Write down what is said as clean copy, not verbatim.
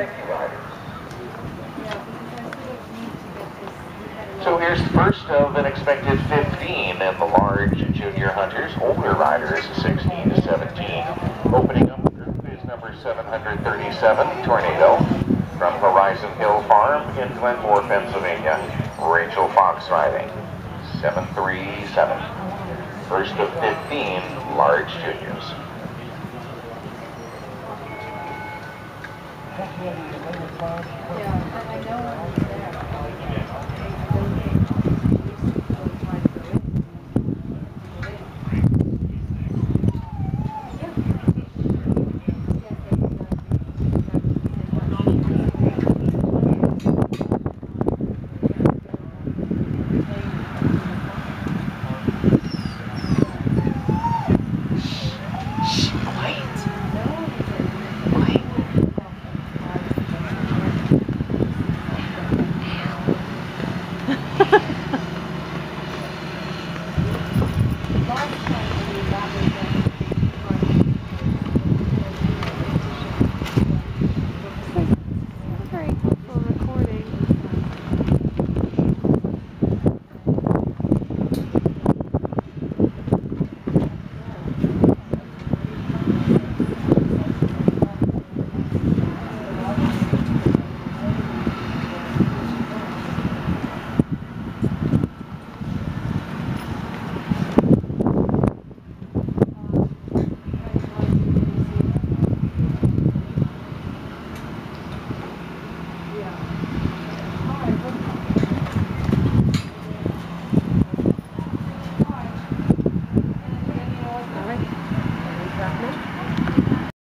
Thank you, riders. So here's the first of an expected 15 in the large junior hunters, older riders 16 to 17. Opening up the group is number 737, Tornado, from Horizon Hill Farm in Glenmore, Pennsylvania. Rachel Fox riding, 737. First of 15 large juniors. Yeah, I know.